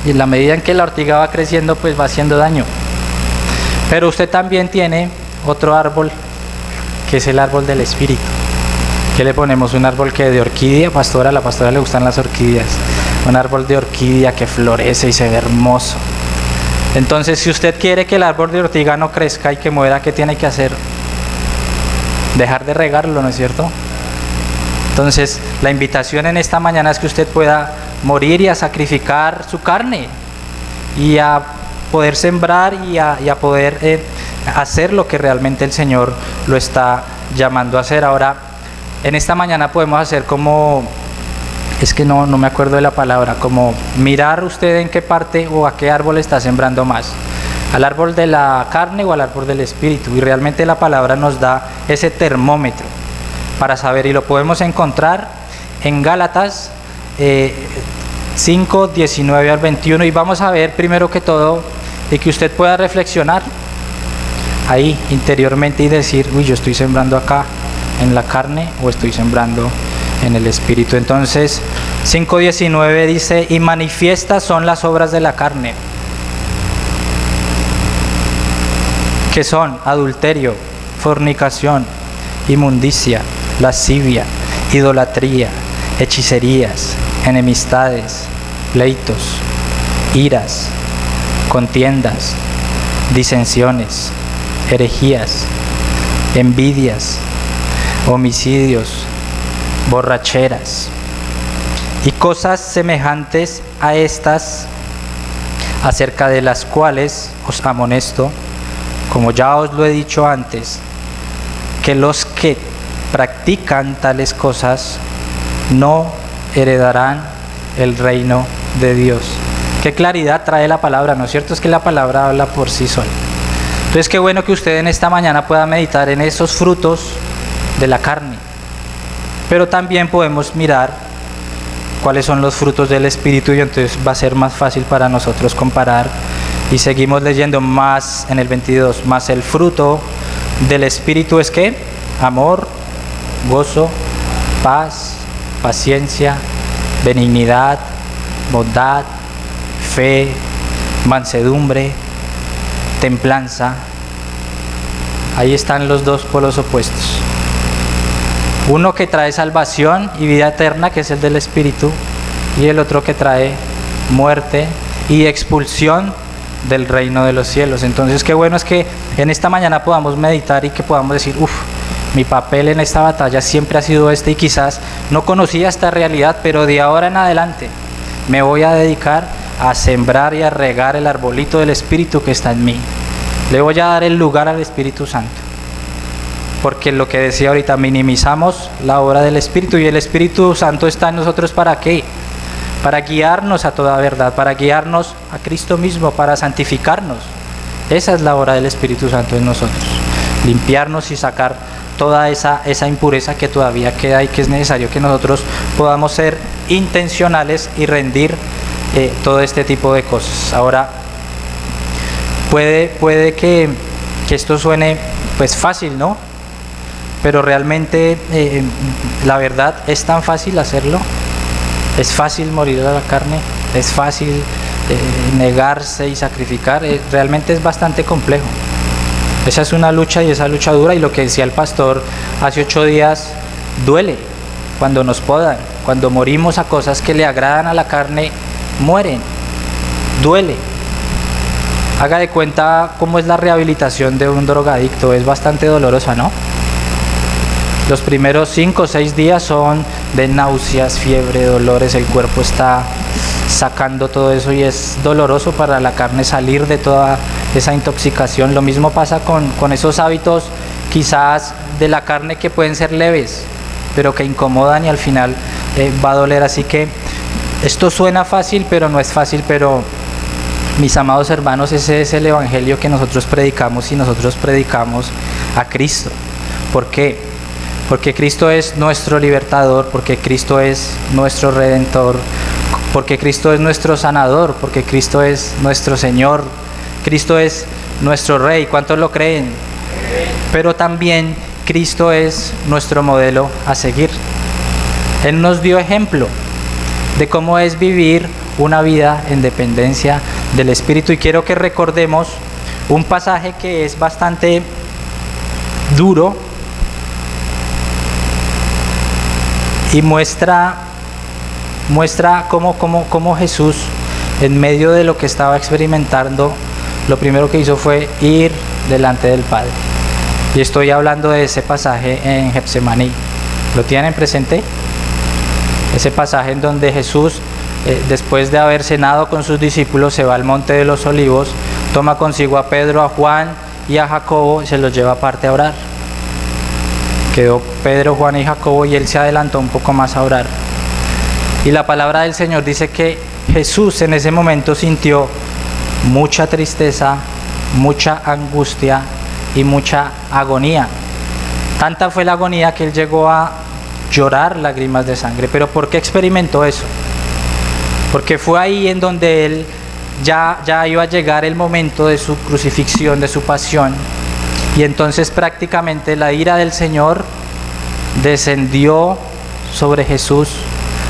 [SPEAKER 2] y en la medida en que la ortiga va creciendo, pues va haciendo daño. Pero usted también tiene otro árbol, que es el árbol del Espíritu. ¿Qué le ponemos? Un árbol que de orquídea, pastora, a la pastora le gustan las orquídeas. Un árbol de orquídea que florece y se ve hermoso. Entonces, si usted quiere que el árbol de ortiga no crezca y que muera, ¿qué tiene que hacer? Dejar de regarlo, ¿no es cierto? Entonces, la invitación en esta mañana es que usted pueda morir y a sacrificar su carne y a poder sembrar y a poder hacer lo que realmente el Señor lo está llamando a hacer. Ahora, en esta mañana podemos hacer como, es que no me acuerdo de la palabra, como mirar usted en qué parte o a qué árbol está sembrando más, al árbol de la carne o al árbol del Espíritu, y realmente la palabra nos da ese termómetro para saber, y lo podemos encontrar en Gálatas 5, 19 al 21, y vamos a ver primero que todo de que usted pueda reflexionar ahí interiormente y decir, uy, yo estoy sembrando acá en la carne o estoy sembrando en el Espíritu. Entonces 5:19 dice, y manifiestas son las obras de la carne, que son adulterio, fornicación, inmundicia, lascivia, idolatría, hechicerías, enemistades, pleitos, iras, contiendas, disensiones, herejías, envidias, homicidios, borracheras y cosas semejantes a estas, acerca de las cuales os amonesto, como ya os lo he dicho antes, que los que practican tales cosas no heredarán el reino de Dios. Qué claridad trae la palabra, ¿no es cierto? Es que la palabra habla por sí sola. Entonces, qué bueno que usted en esta mañana pueda meditar en esos frutos de la carne, pero también podemos mirar cuáles son los frutos del Espíritu, y entonces va a ser más fácil para nosotros comparar. Y seguimos leyendo más en el 22, más el fruto del Espíritu es ¿qué? Amor, gozo, paz, paciencia, benignidad, bondad, fe, mansedumbre, templanza. Ahí están los dos polos opuestos. Uno que trae salvación y vida eterna, que es el del Espíritu, y el otro que trae muerte y expulsión del reino de los cielos. Entonces, qué bueno es que en esta mañana podamos meditar y que podamos decir, mi papel en esta batalla siempre ha sido este, y quizás no conocía esta realidad, pero de ahora en adelante me voy a dedicar a sembrar y a regar el arbolito del Espíritu que está en mí. Le voy a dar el lugar al Espíritu Santo, porque lo que decía ahorita, minimizamos la obra del Espíritu, y el Espíritu Santo está en nosotros ¿para qué? Para guiarnos a toda verdad, para guiarnos a Cristo mismo, para santificarnos. Esa es la obra del Espíritu Santo en nosotros, limpiarnos y sacar toda esa impureza que todavía queda, y que es necesario que nosotros podamos ser intencionales y rendir todo este tipo de cosas. Ahora, puede que esto suene pues fácil, ¿no? Pero realmente la verdad es tan fácil hacerlo. Es fácil morir a la carne, es fácil negarse y sacrificar, realmente es bastante complejo. Esa es una lucha, y esa lucha dura, y lo que decía el pastor hace 8 días, duele cuando nos podan, cuando morimos a cosas que le agradan a la carne, mueren, duele. Haga de cuenta cómo es la rehabilitación de un drogadicto, es bastante dolorosa, ¿no? Los primeros 5 o 6 días son de náuseas, fiebre, dolores, el cuerpo está sacando todo eso, y es doloroso para la carne salir de toda esa intoxicación. Lo mismo pasa con esos hábitos quizás de la carne que pueden ser leves, pero que incomodan, y al final va a doler. Así que esto suena fácil, pero no es fácil. Pero mis amados hermanos, ese es el evangelio que nosotros predicamos, y nosotros predicamos a Cristo. ¿Por qué? Porque Cristo es nuestro libertador, porque Cristo es nuestro redentor, porque Cristo es nuestro sanador, porque Cristo es nuestro Señor, Cristo es nuestro Rey. ¿Cuántos lo creen? Pero también Cristo es nuestro modelo a seguir. Él nos dio ejemplo de cómo es vivir una vida en dependencia del Espíritu. Y quiero que recordemos un pasaje que es bastante duro y muestra cómo Jesús, en medio de lo que estaba experimentando, lo primero que hizo fue ir delante del Padre. Y estoy hablando de ese pasaje en Getsemaní. ¿Lo tienen presente? Ese pasaje en donde Jesús, después de haber cenado con sus discípulos, se va al Monte de los Olivos, toma consigo a Pedro, a Juan y a Jacobo y se los lleva aparte a orar. Quedó Pedro, Juan y Jacobo y él se adelantó un poco más a orar. Y la palabra del Señor dice que Jesús en ese momento sintió mucha tristeza, mucha angustia y mucha agonía. Tanta fue la agonía que él llegó a llorar lágrimas de sangre. ¿Pero por qué experimentó eso? Porque fue ahí en donde él ya iba a llegar el momento de su crucifixión, de su pasión, y entonces prácticamente la ira del Señor descendió sobre Jesús.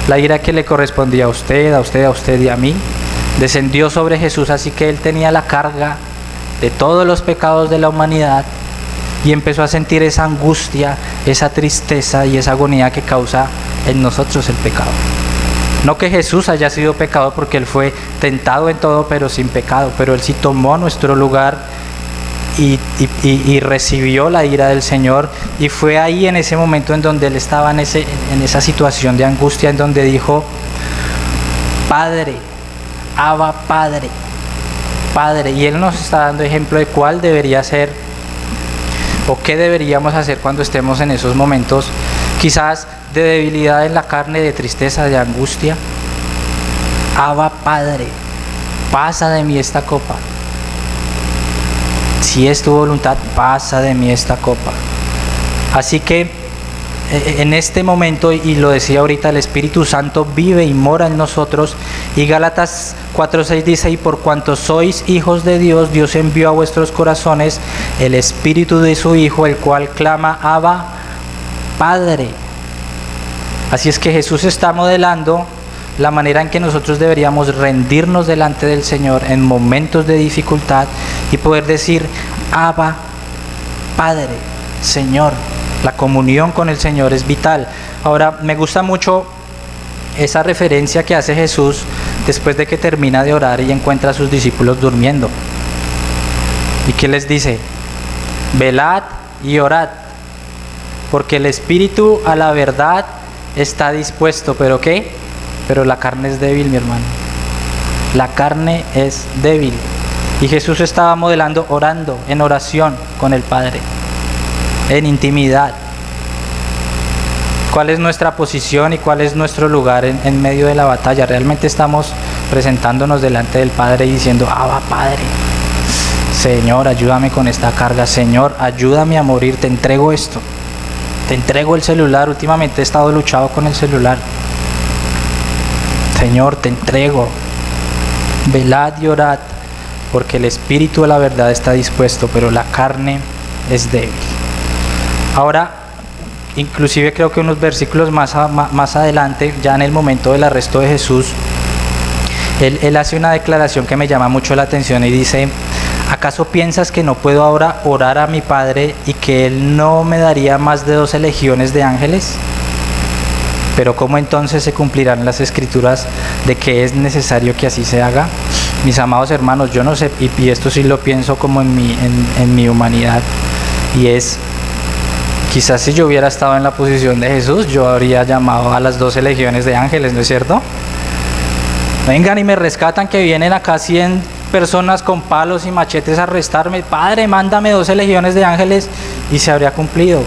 [SPEAKER 2] La ira que le correspondía a usted y a mí, descendió sobre Jesús, así que él tenía la carga de todos los pecados de la humanidad y empezó a sentir esa angustia, esa tristeza y esa agonía que causa en nosotros el pecado. No que Jesús haya sido pecador, porque él fue tentado en todo pero sin pecado, pero él sí tomó nuestro lugar y recibió la ira del Señor, y fue ahí en ese momento en donde él estaba en esa situación de angustia, en donde dijo: Padre, Abba, Padre, Padre. Y él nos está dando ejemplo de cuál debería ser o qué deberíamos hacer cuando estemos en esos momentos, quizás de debilidad en la carne, de tristeza, de angustia. Abba, Padre, pasa de mí esta copa. Si es tu voluntad, pasa de mí esta copa. Así que en este momento, y lo decía ahorita, el Espíritu Santo vive y mora en nosotros. Y Gálatas 4:6 dice: y por cuanto sois hijos de Dios, Dios envió a vuestros corazones el Espíritu de su Hijo, el cual clama: Abba, Padre. Así es que Jesús está modelando la manera en que nosotros deberíamos rendirnos delante del Señor en momentos de dificultad y poder decir: Abba, Padre, Señor. La comunión con el Señor es vital. Ahora, me gusta mucho esa referencia que hace Jesús después de que termina de orar y encuentra a sus discípulos durmiendo. ¿Y qué les dice? Velad y orad, porque el espíritu a la verdad está dispuesto, ¿pero qué? Pero la carne es débil, mi hermano. La carne es débil. Y Jesús estaba modelando orando, en oración con el Padre, en intimidad. ¿Cuál es nuestra posición y cuál es nuestro lugar en medio de la batalla? ¿Realmente estamos presentándonos delante del Padre y diciendo: Abba, Padre, Señor, ayúdame con esta carga, Señor, ayúdame a morir, te entrego esto, te entrego el celular? Últimamente he estado luchado con el celular. Señor, te entrego. Velad y orad, porque el espíritu de la verdad está dispuesto, pero la carne es débil. Ahora, inclusive creo que unos versículos más adelante, ya en el momento del arresto de Jesús, él hace una declaración que me llama mucho la atención y dice: ¿acaso piensas que no puedo ahora orar a mi Padre y que Él no me daría más de 12 legiones de ángeles? Pero ¿cómo entonces se cumplirán las escrituras de que es necesario que así se haga? Mis amados hermanos, yo no sé, y esto sí lo pienso como en mi humanidad, y es: quizás si yo hubiera estado en la posición de Jesús, yo habría llamado a las 12 legiones de ángeles, ¿no es cierto? Vengan y me rescatan, que vienen acá 100 personas con palos y machetes a arrestarme. Padre, mándame 12 legiones de ángeles, y se habría cumplido.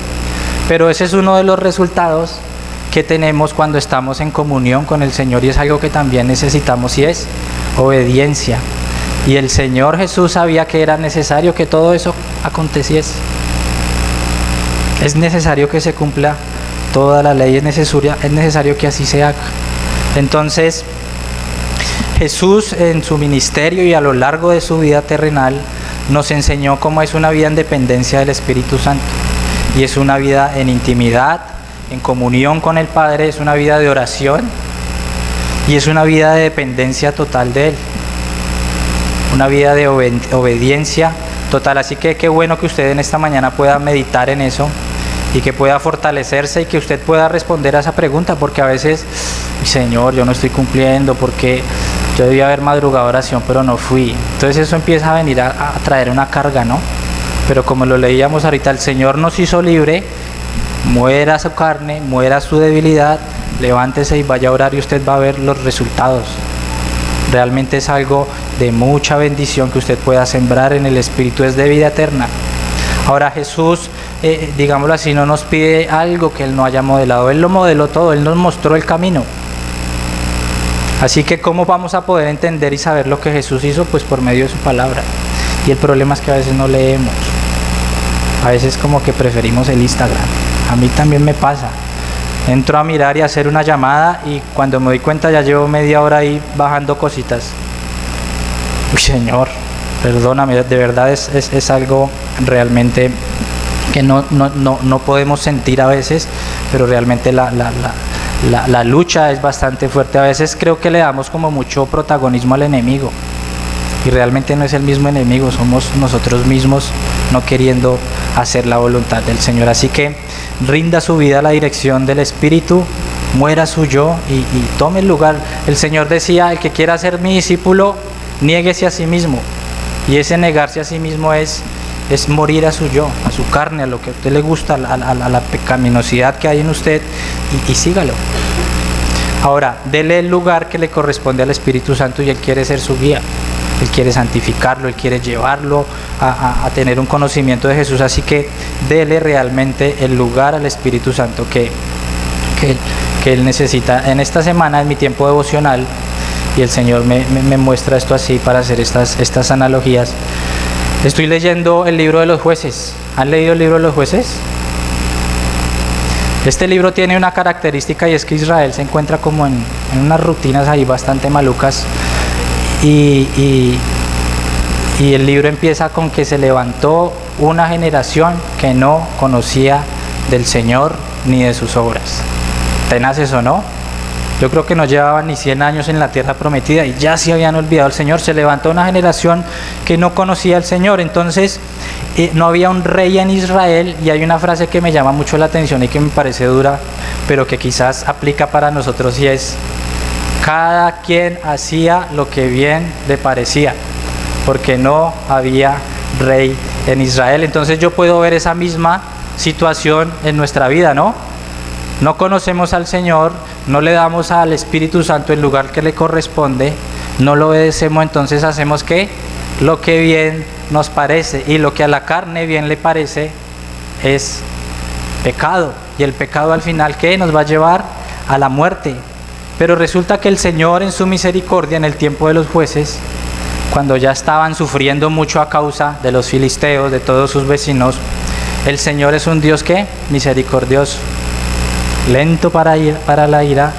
[SPEAKER 2] Pero ese es uno de los resultados que tenemos cuando estamos en comunión con el Señor, y es algo que también necesitamos, y es obediencia. Y el Señor Jesús sabía que era necesario que todo eso aconteciese. Es necesario que se cumpla toda la ley, es necesario que así se haga. Entonces, Jesús en su ministerio y a lo largo de su vida terrenal nos enseñó cómo es una vida en dependencia del Espíritu Santo. Y es una vida en intimidad, en comunión con el Padre, es una vida de oración y es una vida de dependencia total de Él. Una vida de obediencia total. Así que qué bueno que usted en esta mañana pueda meditar en eso y que pueda fortalecerse y que usted pueda responder a esa pregunta, porque a veces, Señor, yo no estoy cumpliendo porque yo debía haber madrugado a oración pero no fui. Entonces eso empieza a venir a traer una carga, ¿no? Pero como lo leíamos ahorita, el Señor nos hizo libre, muera su carne, muera su debilidad, levántese y vaya a orar y usted va a ver los resultados. Realmente es algo de mucha bendición que usted pueda sembrar en el Espíritu, es de vida eterna. Ahora Jesús, digámoslo así, no nos pide algo que Él no haya modelado. Él lo modeló todo, Él nos mostró el camino. Así que ¿cómo vamos a poder entender y saber lo que Jesús hizo? Pues por medio de su palabra. Y el problema es que a veces no leemos. A veces como que preferimos el Instagram. A mí también me pasa. Entro a mirar y a hacer una llamada y cuando me doy cuenta ya llevo media hora ahí bajando cositas. Uy, Señor, perdóname, de verdad es algo realmente que no podemos sentir a veces, pero realmente la lucha es bastante fuerte. A veces creo que le damos como mucho protagonismo al enemigo y realmente no es el mismo enemigo, somos nosotros mismos no queriendo hacer la voluntad del Señor. Así que rinda su vida a la dirección del Espíritu, muera su yo y tome el lugar. El Señor decía, el que quiera ser mi discípulo, niéguese a sí mismo. Y ese negarse a sí mismo es morir a su yo, a su carne, a lo que a usted le gusta, a la pecaminosidad que hay en usted y sígalo. Ahora, dele el lugar que le corresponde al Espíritu Santo y Él quiere ser su guía. Él quiere santificarlo, Él quiere llevarlo a tener un conocimiento de Jesús. Así que dele realmente el lugar al Espíritu Santo que Él necesita. En esta semana, en mi tiempo devocional, y el Señor me muestra esto así para hacer estas analogías, estoy leyendo el libro de los jueces. ¿Han leído el libro de los jueces? Este libro tiene una característica y es que Israel se encuentra como en unas rutinas ahí bastante malucas. Y el libro empieza con que se levantó una generación que no conocía del Señor ni de sus obras. Tenaz eso, ¿no? Yo creo que no llevaban ni 100 años en la tierra prometida y ya se habían olvidado del Señor. Se levantó una generación que no conocía al Señor. Entonces no había un rey en Israel, y hay una frase que me llama mucho la atención y que me parece dura, pero que quizás aplica para nosotros, y es: cada quien hacía lo que bien le parecía, porque no había rey en Israel. Entonces yo puedo ver esa misma situación en nuestra vida, ¿no? No conocemos al Señor, no le damos al Espíritu Santo el lugar que le corresponde, no lo obedecemos, entonces hacemos ¿qué? Lo que bien nos parece, y lo que a la carne bien le parece es pecado, y el pecado al final ¿qué? Nos va a llevar a la muerte. Pero resulta que el Señor, en su misericordia, en el tiempo de los jueces, cuando ya estaban sufriendo mucho a causa de los filisteos, de todos sus vecinos, el Señor es un Dios ¿qué? Misericordioso, lento para la ira,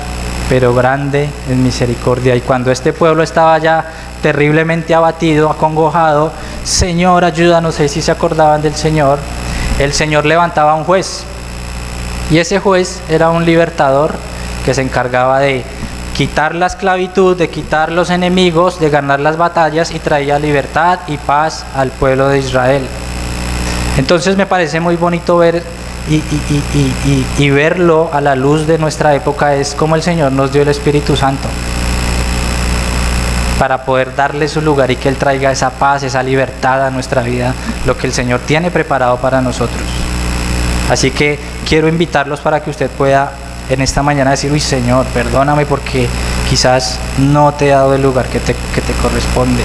[SPEAKER 2] pero grande en misericordia. Y cuando este pueblo estaba ya terriblemente abatido, acongojado, Señor, ayúdanos, si se acordaban del Señor, el Señor levantaba a un juez. Y ese juez era un libertador que se encargaba de quitar la esclavitud, de quitar los enemigos, de ganar las batallas, y traía libertad y paz al pueblo de Israel. Entonces me parece muy bonito ver y verlo a la luz de nuestra época, es como el Señor nos dio el Espíritu Santo para poder darle su lugar y que Él traiga esa paz, esa libertad a nuestra vida, lo que el Señor tiene preparado para nosotros. Así que quiero invitarlos para que usted pueda en esta mañana decir: uy, Señor, perdóname porque quizás no te he dado el lugar que te corresponde.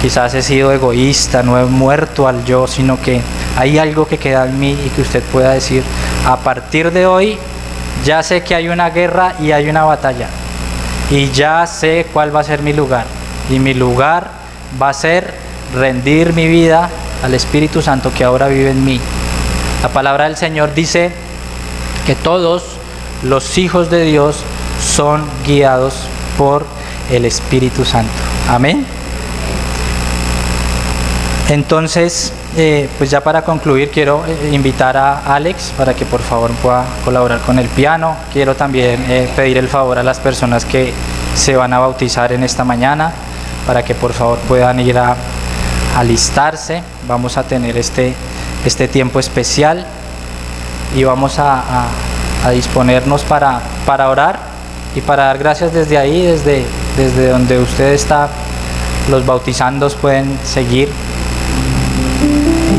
[SPEAKER 2] Quizás he sido egoísta, no he muerto al yo, sino que hay algo que queda en mí, y que usted pueda decir: a partir de hoy ya sé que hay una guerra y hay una batalla, y ya sé cuál va a ser mi lugar, y mi lugar va a ser rendir mi vida al Espíritu Santo que ahora vive en mí. La palabra del Señor dice que todos los hijos de Dios son guiados por el Espíritu Santo. Amén. Entonces, pues ya para concluir, quiero invitar a Alex para que por favor pueda colaborar con el piano. Quiero también pedir el favor a las personas que se van a bautizar en esta mañana para que por favor puedan ir a alistarse. Vamos a tener este tiempo especial y vamos a disponernos para orar y para dar gracias desde ahí, desde donde usted está. Los bautizandos pueden seguir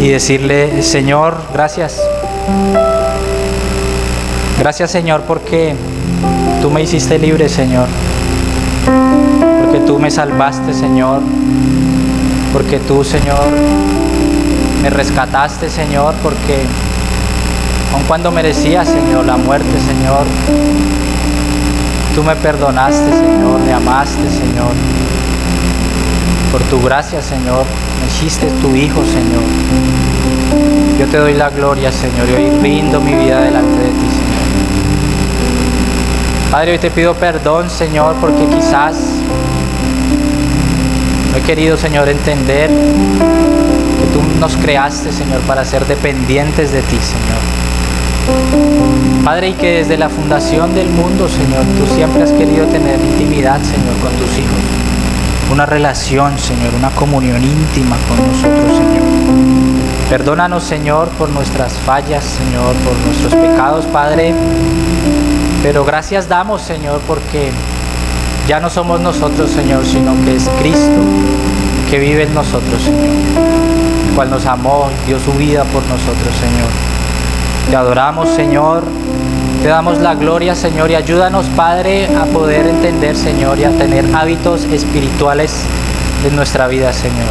[SPEAKER 2] y decirle: Señor, gracias. Gracias, Señor, porque tú me hiciste libre, Señor. Porque tú me salvaste, Señor. Porque tú, Señor, me rescataste, Señor. Porque aun cuando merecía, Señor, la muerte, Señor, tú me perdonaste, Señor. Me amaste, Señor. Por tu gracia, Señor, me hiciste tu Hijo, Señor. Yo te doy la gloria, Señor, y hoy rindo mi vida delante de ti, Señor. Padre, hoy te pido perdón, Señor, porque quizás no he querido, Señor, entender que tú nos creaste, Señor, para ser dependientes de ti, Señor. Padre, y que desde la fundación del mundo, Señor, tú siempre has querido tener intimidad, Señor, con tus hijos. Una relación, Señor, una comunión íntima con nosotros, Señor. Perdónanos, Señor, por nuestras fallas, Señor, por nuestros pecados, Padre. Pero gracias damos, Señor, porque ya no somos nosotros, Señor, sino que es Cristo que vive en nosotros, Señor, el cual nos amó, dio su vida por nosotros, Señor. Te adoramos, Señor. Te damos la gloria, Señor, y ayúdanos, Padre, a poder entender, Señor, y a tener hábitos espirituales en nuestra vida, Señor.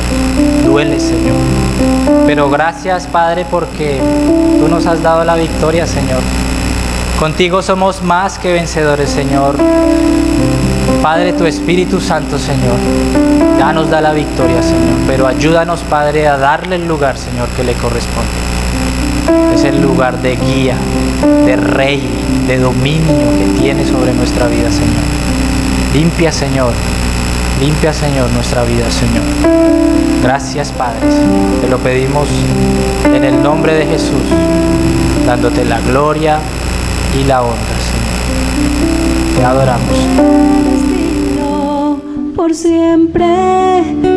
[SPEAKER 2] Duele, Señor. Pero gracias, Padre, porque tú nos has dado la victoria, Señor. Contigo somos más que vencedores, Señor. Padre, tu Espíritu Santo, Señor, ya nos da la victoria, Señor. Pero ayúdanos, Padre, a darle el lugar, Señor, que le corresponde. Es el lugar de guía, de rey, de dominio que tiene sobre nuestra vida, Señor. Limpia, Señor, nuestra vida, Señor. Gracias, Padre, Señor. Te lo pedimos en el nombre de Jesús, dándote la gloria y la honra, Señor. Te adoramos.
[SPEAKER 1] Destino por siempre.